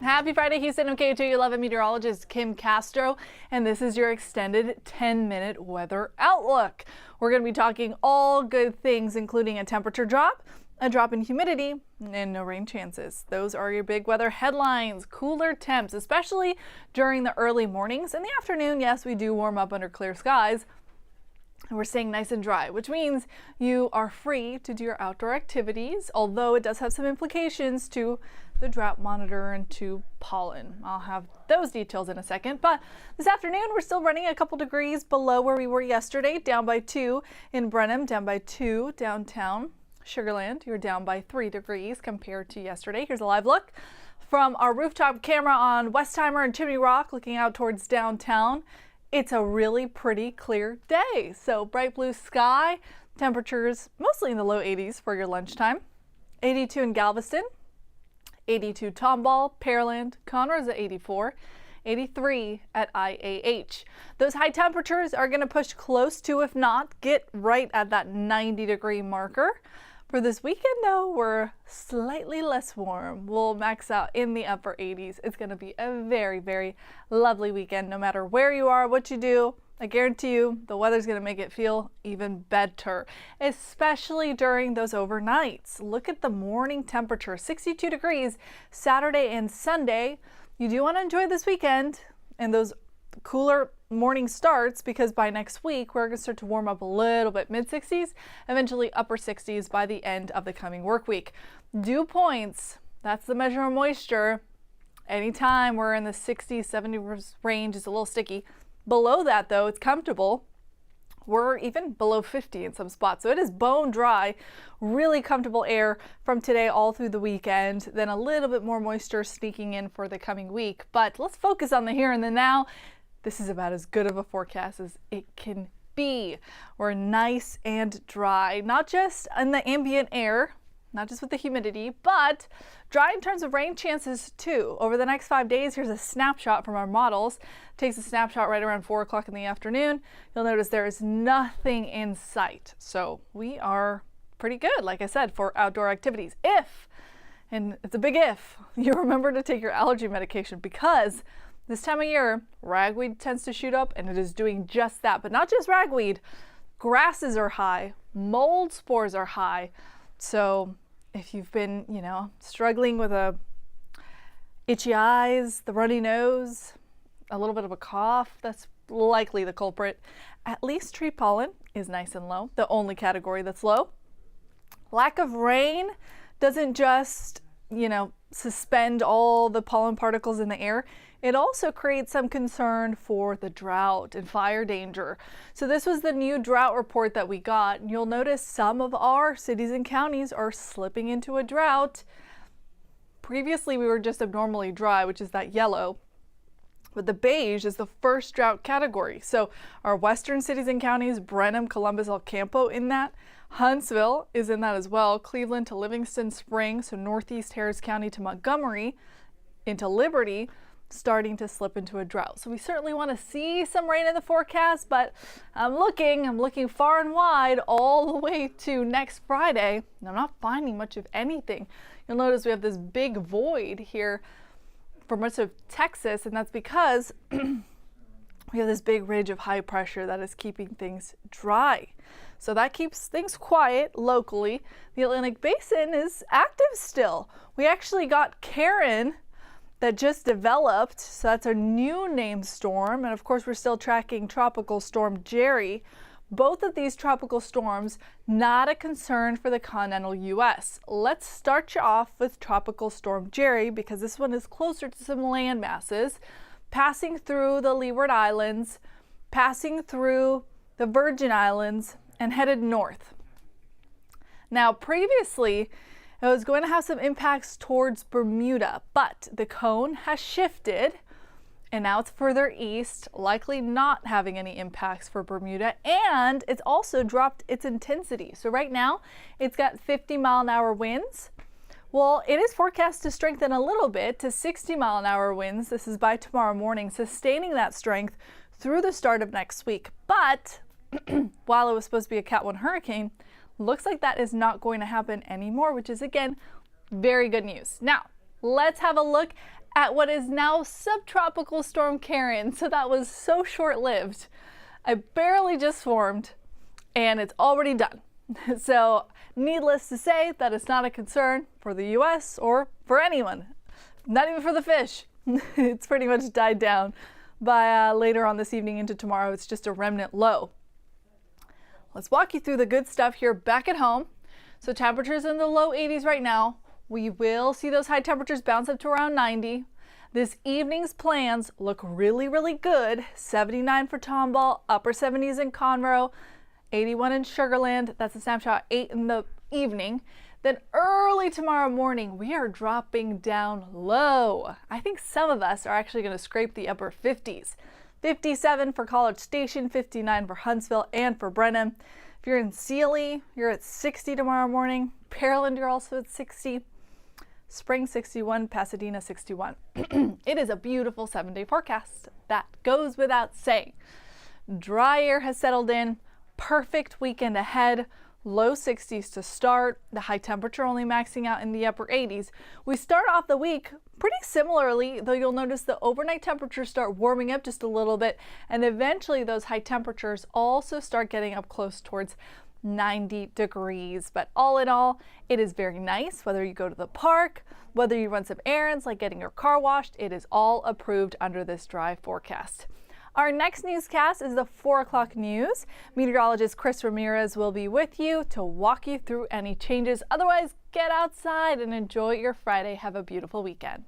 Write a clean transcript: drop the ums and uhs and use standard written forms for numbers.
Happy Friday, Houston. I'm KHOU11 meteorologist Kim Castro, and this is your extended 10-minute weather outlook. We're going to be talking all good things, including a temperature drop, a drop in humidity, and no rain chances. Those are your big weather headlines. Cooler temps, especially during the early mornings. In the afternoon, yes, we do warm up under clear skies. And we're staying nice and dry, which means you are free to do your outdoor activities, although it does have some implications to the drought monitor and to pollen. I'll have those details in a second, but this afternoon we're still running a couple degrees below where we were yesterday, down by 2 in Brenham, down by 2 downtown Sugar Land. You're down by 3 degrees compared to yesterday. Here's a live look from our rooftop camera on Westheimer and Chimney Rock, looking out towards downtown. It's a really pretty clear day. So bright blue sky, temperatures mostly in the low 80s for your lunchtime. 82 in Galveston, 82 Tomball, Pearland, Conroe's at 84, 83 at IAH. Those high temperatures are going to push close to, if not, get right at that 90-degree marker. For this weekend, though, we're slightly less warm. We'll max out in the upper 80s. It's going to be a very, very lovely weekend, no matter where you are, what you do. I guarantee you the weather's going to make it feel even better, especially during those overnights. Look at the morning temperature, 62 degrees Saturday and Sunday. You do want to enjoy this weekend and those cooler morning starts, because by next week we're going to start to warm up a little bit, mid 60s, eventually upper 60s by the end of the coming work week. Dew points, that's the measure of moisture. Anytime we're in the 60, 70 range is a little sticky. Below that, though, it's comfortable. We're even below 50 in some spots. So it is bone dry, really comfortable air from today all through the weekend. Then a little bit more moisture sneaking in for the coming week. But let's focus on the here and the now. This is about as good of a forecast as it can be. We're nice and dry, not just in the ambient air, not just with the humidity, but dry in terms of rain chances too. Over the next 5 days, here's a snapshot from our models. Takes a snapshot right around 4 o'clock in the afternoon. You'll notice there is nothing in sight. So we are pretty good, like I said, for outdoor activities. If, and it's a big if, you remember to take your allergy medication, because this time of year, ragweed tends to shoot up, and it is doing just that. But not just ragweed, grasses are high, mold spores are high. So if you've been, struggling with itchy eyes, the runny nose, a little bit of a cough, that's likely the culprit. At least tree pollen is nice and low, the only category that's low. Lack of rain doesn't just, suspend all the pollen particles in the air. It also creates some concern for the drought and fire danger. So this was the new drought report that we got. And you'll notice some of our cities and counties are slipping into a drought. Previously, we were just abnormally dry, which is that yellow. But the beige is the first drought category. So our western cities and counties, Brenham, Columbus, El Campo in that. Huntsville is in that as well. Cleveland to Livingston Springs, so northeast Harris County to Montgomery into Liberty, starting to slip into a drought. So we certainly want to see some rain in the forecast, but I'm looking far and wide all the way to next Friday, and I'm not finding much of anything. You'll notice we have this big void here for much of Texas, and that's because we have this big ridge of high pressure that is keeping things dry. So that keeps things quiet locally. The Atlantic Basin is active still. We actually got Karen that just developed, so that's a new named storm. And of course, we're still tracking Tropical Storm Jerry. Both of these tropical storms, not a concern for the continental U.S. Let's start you off with Tropical Storm Jerry, because this one is closer to some land masses, passing through the Leeward Islands, passing through the Virgin Islands, and headed north. Now, previously, it was going to have some impacts towards Bermuda, but the cone has shifted, and now it's further east, likely not having any impacts for Bermuda, and it's also dropped its intensity. So right now, it's got 50-mile-an-hour winds. Well, it is forecast to strengthen a little bit to 60-mile-an-hour winds. This is by tomorrow morning, sustaining that strength through the start of next week. But while it was supposed to be a Cat 1 hurricane, looks like that is not going to happen anymore, which is, again, very good news. Now, let's have a look at what is now subtropical storm Karen. So that was so short-lived. I barely just formed and it's already done. So needless to say that it's not a concern for the US or for anyone, not even for the fish. It's pretty much died down by later on this evening into tomorrow. It's just a remnant low. Let's walk you through the good stuff here back at home. So temperatures in the low 80s right now. We will see those high temperatures bounce up to around 90. This evening's plans look really, really good. 79 for Tomball, upper 70s in Conroe, 81 in Sugar Land. That's a snapshot 8 in the evening. Then early tomorrow morning, we are dropping down low. I think some of us are actually going to scrape the upper 50s. 57 for College Station, 59 for Huntsville and for Brenham. If you're in Sealy, you're at 60 tomorrow morning. Pearland, you're also at 60. Spring 61, Pasadena 61. It is a beautiful 7-day forecast. That goes without saying. Dry air has settled in. Perfect weekend ahead. Low 60s to start. The high temperature only maxing out in the upper 80s. We start off the week pretty similarly, though you'll notice the overnight temperatures start warming up just a little bit, and eventually those high temperatures also start getting up close towards 90 degrees. But all in all, it is very nice. Whether you go to the park, whether you run some errands like getting your car washed, it is all approved under this dry forecast. Our next newscast is the 4 o'clock news. Meteorologist Chris Ramirez will be with you to walk you through any changes. Otherwise, get outside and enjoy your Friday. Have a beautiful weekend.